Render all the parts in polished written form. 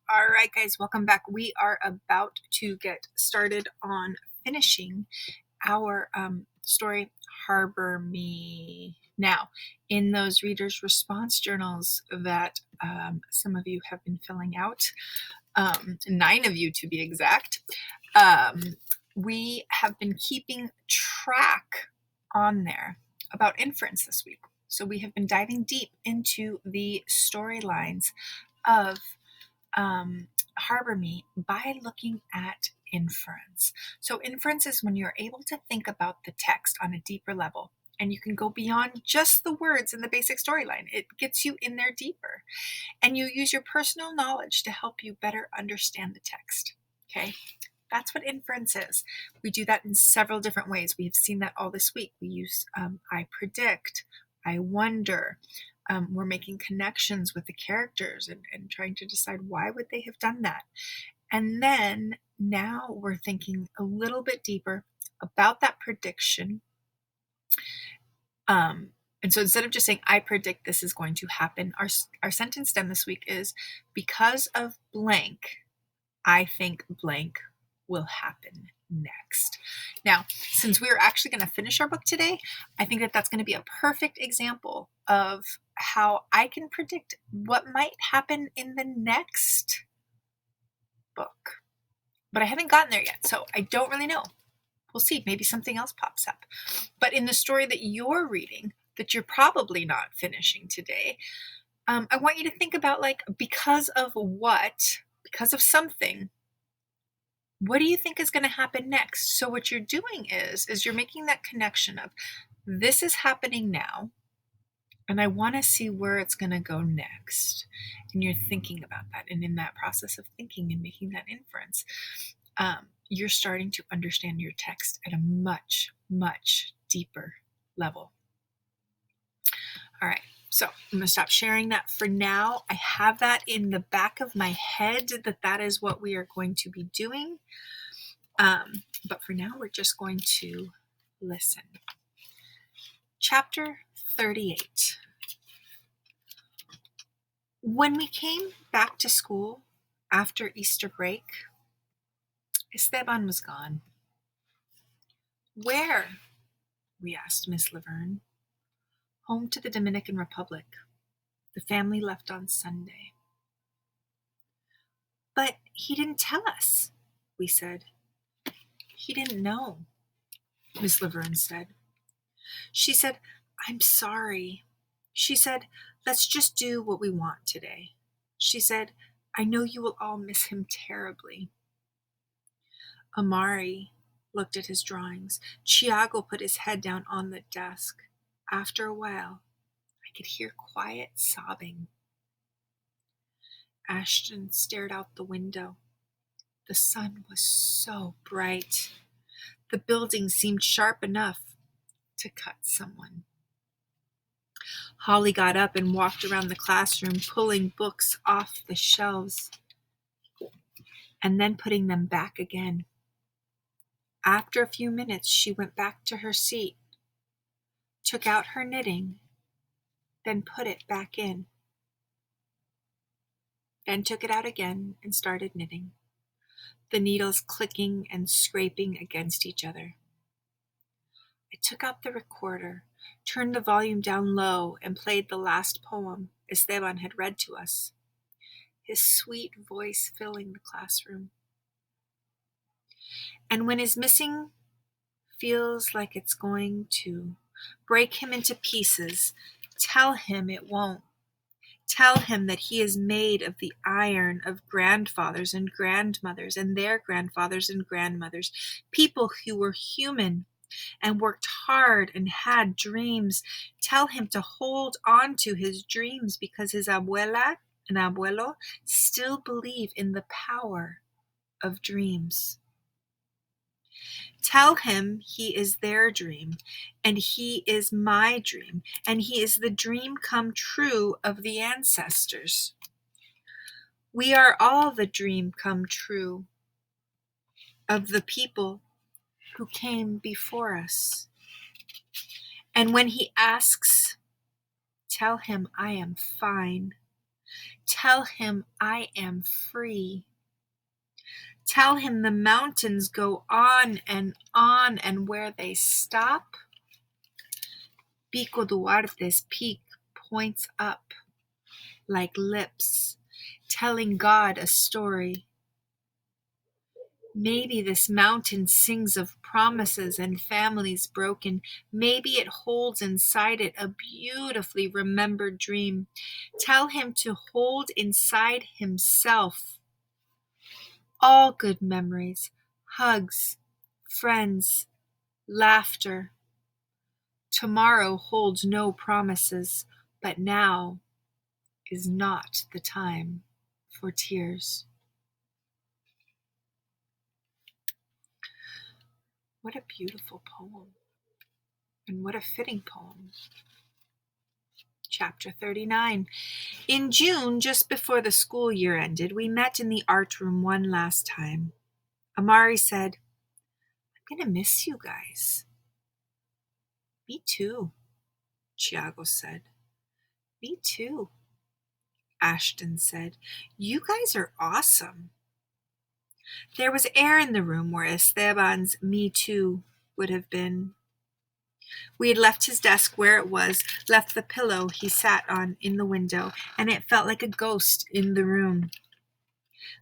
All right, guys, welcome back. We are about to get started on finishing our story, Harbor Me. Now, in those readers' response journals that some of you have been filling out, 9 of you to be exact, we have been keeping track on there about inference this week. So we have been diving deep into the storylines of Harbor Me by looking at inference. So inference is when you're able to think about the text on a deeper level, and you can go beyond just the words in the basic storyline. It gets you in there deeper, and you use your personal knowledge to help you better understand the text. Okay, that's what inference is. We do that in several different ways. We have seen that all this week. We use I predict, I wonder. We're making connections with the characters and trying to decide why would they have done that. And then now we're thinking a little bit deeper about that prediction. And so instead of just saying, I predict this is going to happen, our sentence stem this week is, because of blank, I think blank will happen next. Now, since we're actually going to finish our book today, I think that that's going to be a perfect example of how I can predict what might happen in the next book. But I haven't gotten there yet, so I don't really know. We'll see. Maybe something else pops up. But in the story that you're reading, that you're probably not finishing today, I want you to think about, like, because of what, because of something, what do you think is going to happen next? So what you're doing is you're making that connection of, this is happening now, and I want to see where it's going to go next. And you're thinking about that. And in that process of thinking and making that inference, you're starting to understand your text at a much, much deeper level. All right. So I'm going to stop sharing that for now. I have that in the back of my head that is what we are going to be doing. But for now, we're just going to listen. Chapter 38. When we came back to school after Easter break, Esteban was gone. Where? We asked Miss Laverne. Home to the Dominican Republic. The family left on Sunday. But he didn't tell us, we said. He didn't know, Miss Laverne said. She said, I'm sorry. She said, let's just do what we want today. She said, I know you will all miss him terribly. Amari looked at his drawings. Tiago put his head down on the desk. After a while, I could hear quiet sobbing. Ashton stared out the window. The sun was so bright. The building seemed sharp enough to cut someone. Holly got up and walked around the classroom, pulling books off the shelves and then putting them back again. After a few minutes, she went back to her seat, took out her knitting, then put it back in, then took it out again and started knitting, the needles clicking and scraping against each other. I took out the recorder, turned the volume down low, and played the last poem Esteban had read to us, his sweet voice filling the classroom. And when his missing feels like it's going to break him into pieces, tell him it won't. Tell him that he is made of the iron of grandfathers and grandmothers and their grandfathers and grandmothers, people who were human and worked hard and had dreams. Tell him to hold on to his dreams because his abuela and abuelo still believe in the power of dreams. Tell him he is their dream, and he is my dream, and he is the dream come true of the ancestors. We are all the dream come true of the people who came before us. And when he asks, tell him I am fine. Tell him I am free. Tell him the mountains go on, and where they stop, Pico Duarte's peak points up like lips, telling God a story. Maybe this mountain sings of promises and families broken. Maybe it holds inside it a beautifully remembered dream. Tell him to hold inside himself all good memories, hugs, friends, laughter. Tomorrow holds no promises, but now is not the time for tears. What a beautiful poem, and what a fitting poem. Chapter 39. In June, just before the school year ended, we met in the art room one last time. Amari said, "I'm going to miss you guys." "Me too," Tiago said. "Me too," Ashton said. "You guys are awesome." There was air in the room where Esteban's "me too" would have been. We had left his desk where it was, left the pillow he sat on in the window, and it felt like a ghost in the room.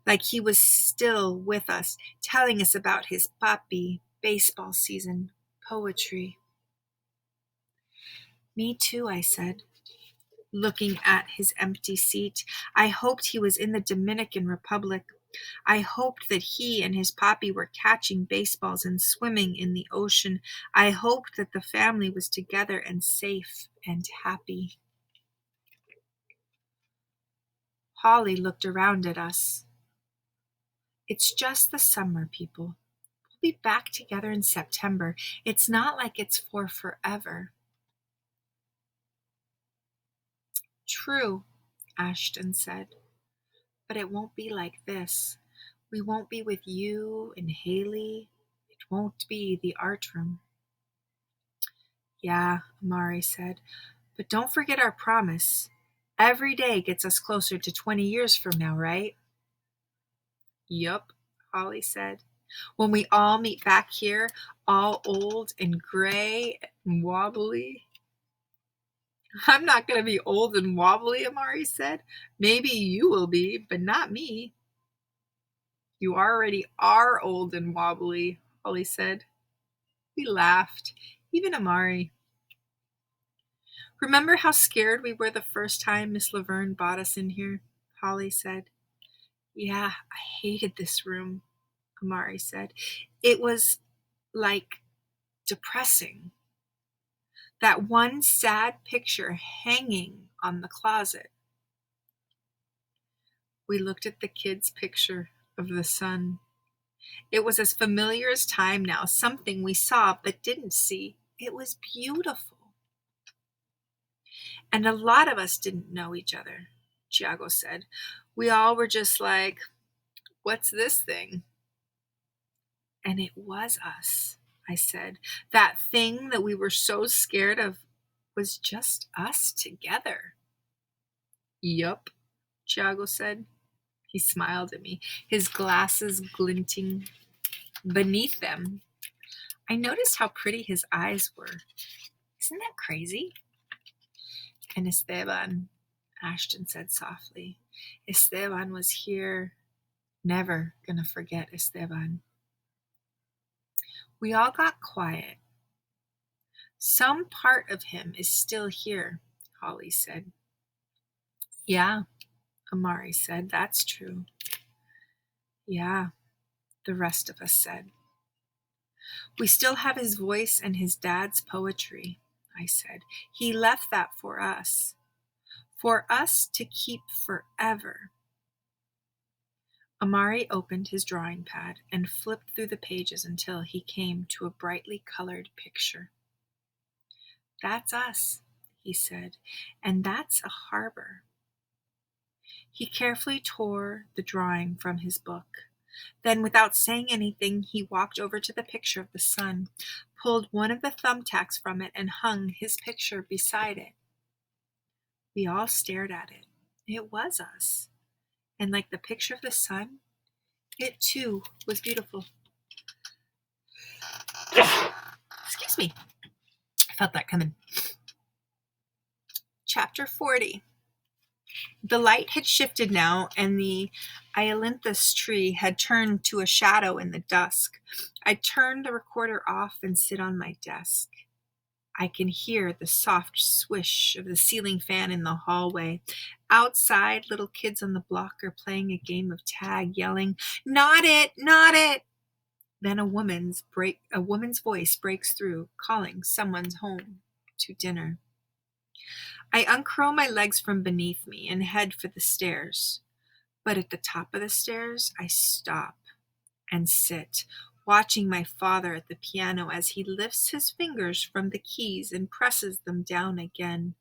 Like he was still with us, telling us about his papi, baseball season, poetry. "Me too," I said, looking at his empty seat. I hoped he was in the Dominican Republic. I hoped that he and his papi were catching baseballs and swimming in the ocean. I hoped that the family was together and safe and happy. Holly looked around at us. "It's just the summer, people. We'll be back together in September. It's not like it's for forever." "True," Ashton said, "but it won't be like this. We won't be with you and Haley. It won't be the art room." "Yeah," Amari said, "but don't forget our promise. Every day gets us closer to 20 years from now, right?" "Yup," Holly said. "When we all meet back here, all old and gray and wobbly." "I'm not going to be old and wobbly," Amari said. "Maybe you will be, but not me." "You already are old and wobbly," Holly said. We laughed, even Amari. "Remember how scared we were the first time Miss Laverne brought us in here?" Holly said. "Yeah, I hated this room," Amari said. "It was, like, depressing. That one sad picture hanging on the closet." We looked at the kid's picture of the sun. It was as familiar as time now, something we saw but didn't see. It was beautiful. "And a lot of us didn't know each other," Tiago said. "We all were just like, what's this thing?" "And it was us," I said. "That thing that we were so scared of was just us together." "Yup," Tiago said. He smiled at me, his glasses glinting beneath them. I noticed how pretty his eyes were. "Isn't that crazy?" "And Esteban," Ashton said softly. "Esteban was here. Never gonna forget Esteban." We all got quiet. "Some part of him is still here," Holly said. "Yeah," Amari said. "That's true." "Yeah," the rest of us said. "We still have his voice and his dad's poetry," I said. "He left that for us to keep forever." Amari opened his drawing pad and flipped through the pages until he came to a brightly colored picture. "That's us," he said, "and that's a harbor." He carefully tore the drawing from his book. Then, without saying anything, he walked over to the picture of the sun, pulled one of the thumbtacks from it, and hung his picture beside it. We all stared at it, It was us. And like the picture of the sun, it too was beautiful. Excuse me. I felt that coming. Chapter 40. The light had shifted now, and the ailanthus tree had turned to a shadow in the dusk. I turned the recorder off and sit on my desk. I can hear the soft swish of the ceiling fan in the hallway. Outside, little kids on the block are playing a game of tag, yelling, "Not it, not it!" Then a woman's voice breaks through, calling someone's home to dinner. I uncurl my legs from beneath me and head for the stairs. But at the top of the stairs, I stop and sit, watching my father at the piano as he lifts his fingers from the keys and presses them down again.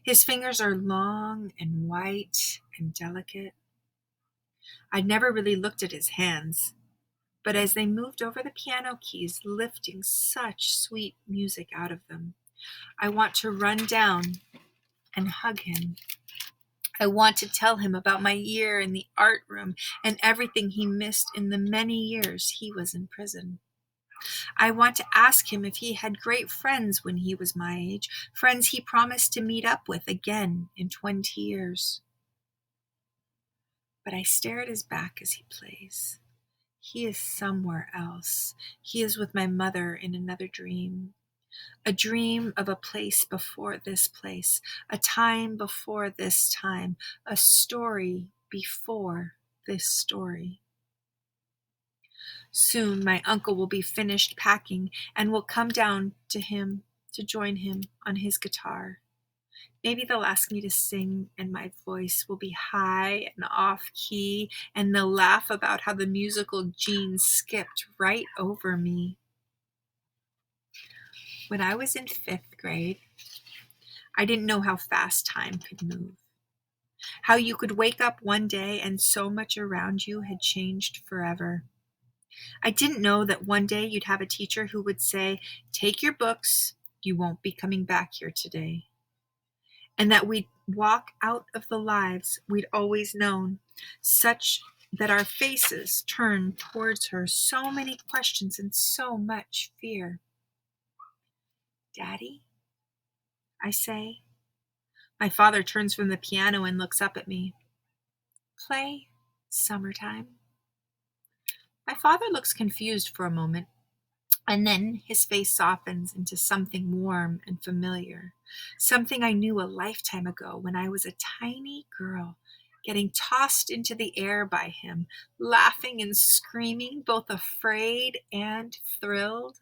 His fingers are long and white and delicate. I'd never really looked at his hands, but as they moved over the piano keys, lifting such sweet music out of them, I want to run down and hug him. I want to tell him about my year in the art room and everything he missed in the many years he was in prison. I want to ask him if he had great friends when he was my age, friends he promised to meet up with again in 20 years. But I stare at his back as he plays. He is somewhere else. He is with my mother in another dream. A dream of a place before this place, a time before this time, a story before this story. Soon my uncle will be finished packing and will come down to him to join him on his guitar. Maybe they'll ask me to sing and my voice will be high and off key, and they'll laugh about how the musical genes skipped right over me. When I was in 5th grade, I didn't know how fast time could move. How you could wake up one day and so much around you had changed forever. I didn't know that one day you'd have a teacher who would say, "Take your books, you won't be coming back here today." And that we'd walk out of the lives we'd always known, such that our faces turned towards her so many questions and so much fear. "Daddy?" I say. My father turns from the piano and looks up at me. "Play Summertime." My father looks confused for a moment, and then his face softens into something warm and familiar, something I knew a lifetime ago when I was a tiny girl, getting tossed into the air by him, laughing and screaming, both afraid and thrilled.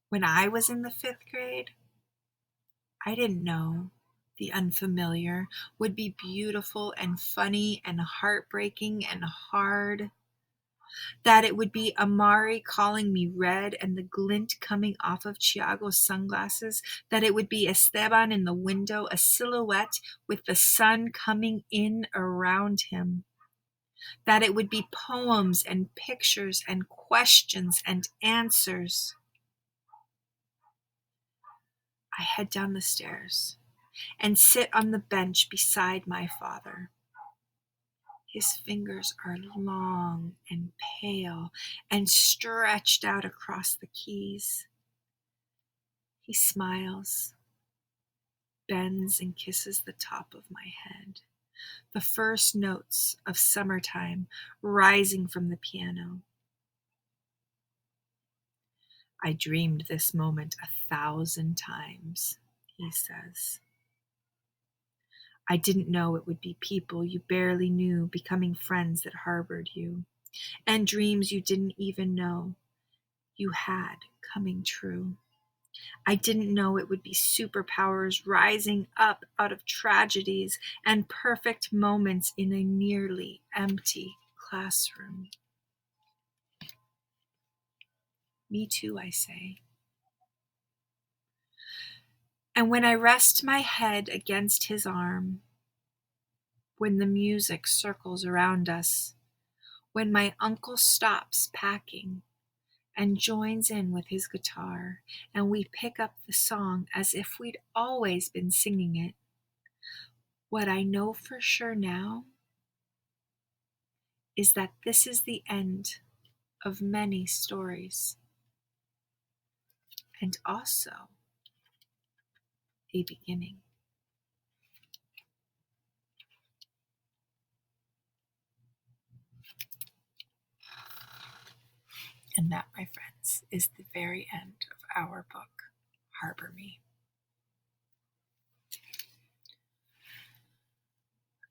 When I was in the 5th grade, I didn't know the unfamiliar would be beautiful and funny and heartbreaking and hard. That it would be Amari calling me red and the glint coming off of Thiago's sunglasses. That it would be Esteban in the window, a silhouette with the sun coming in around him. That it would be poems and pictures and questions and answers. I head down the stairs and sit on the bench beside my father. His fingers are long and pale and stretched out across the keys. He smiles, bends and kisses the top of my head, the first notes of summertime rising from the piano. "I dreamed this moment 1,000 times, he says. "I didn't know it would be people you barely knew becoming friends that harbored you, and dreams you didn't even know you had coming true. I didn't know it would be superpowers rising up out of tragedies and perfect moments in a nearly empty classroom." "Me too," I say. And when I rest my head against his arm, when the music circles around us, when my uncle stops packing and joins in with his guitar, and we pick up the song as if we'd always been singing it, What I know for sure now is that this is the end of many stories, and also a beginning. And that, my friends, is the very end of our book, Harbor Me.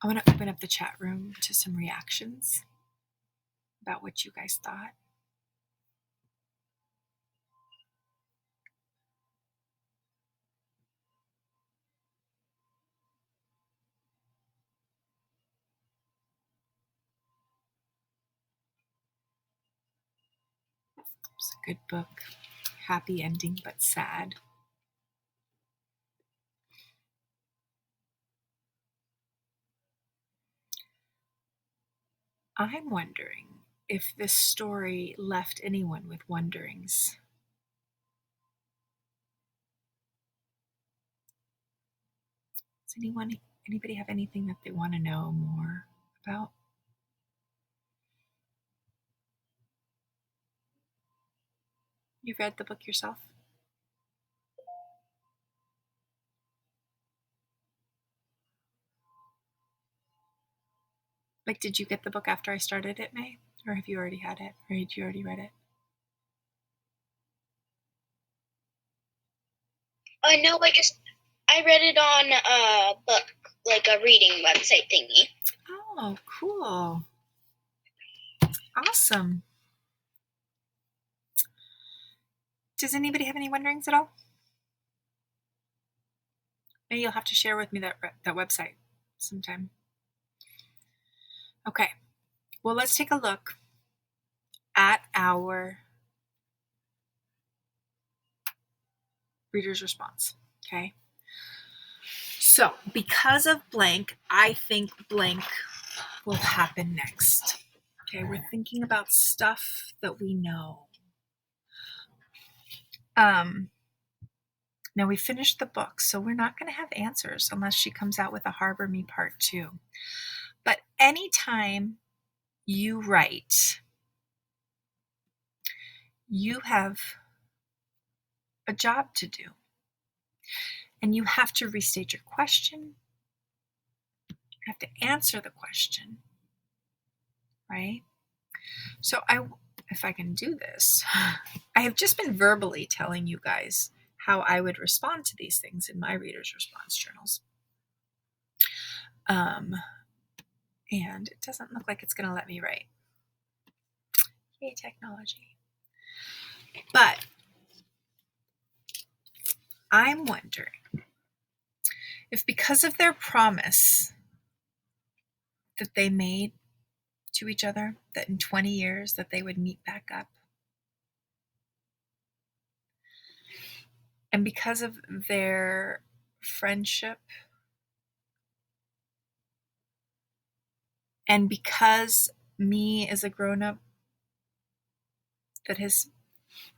I want to open up the chat room to some reactions about what you guys thought. It's a good book. Happy ending, but sad. I'm wondering if this story left anyone with wonderings. Does anybody have anything that they want to know more about? You read the book yourself? Like, did you get the book after I started it, May? Or have you already had it? Or had you already read it? No, I read it on a book, like a reading website thingy. Oh, cool. Awesome. Does anybody have any wonderings at all? Maybe you'll have to share with me that website sometime. Okay. Well, let's take a look at our reader's response. Okay. So, because of blank, I think blank will happen next. Okay, we're thinking about stuff that we know. Now we finished the book, so we're not going to have answers unless she comes out with a Harbor Me Part 2. But anytime you write, you have a job to do. And you have to restate your question. You have to answer the question, right? So if I can do this, I have just been verbally telling you guys how I would respond to these things in my reader's response journals. And it doesn't look like it's going to let me write. Yay, technology. But I'm wondering if, because of their promise that they made to each other, that in 20 years that they would meet back up, and because of their friendship, and because me as a grown-up that is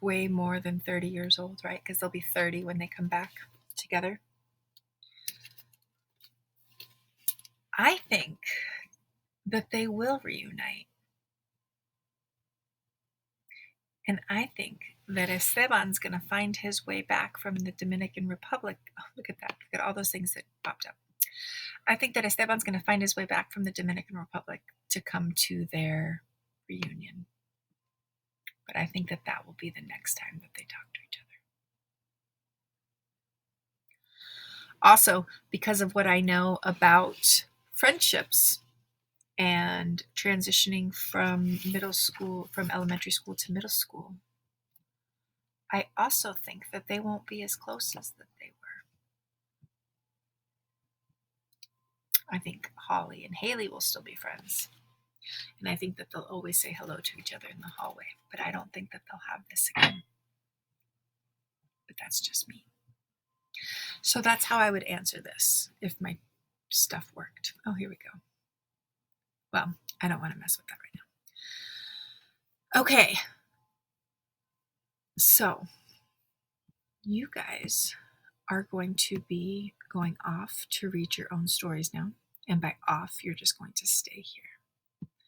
way more than 30 years old, right? Because they'll be 30 when they come back together. I think that they will reunite. And I think that Esteban's going to find his way back from the Dominican Republic. Oh, look at that. Look at all those things that popped up. I think that Esteban's going to find his way back from the Dominican Republic to come to their reunion. But I think that that will be the next time that they talk to each other. Also, because of what I know about friendships and transitioning from elementary school to middle school, I also think that they won't be as close as that they were. I think Holly and Haley will still be friends. And I think that they'll always say hello to each other in the hallway. But I don't think that they'll have this again. But that's just me. So that's how I would answer this if my stuff worked. Oh, here we go. Well, I don't want to mess with that right now. Okay. So you guys are going to be going off to read your own stories now. And by off, you're just going to stay here.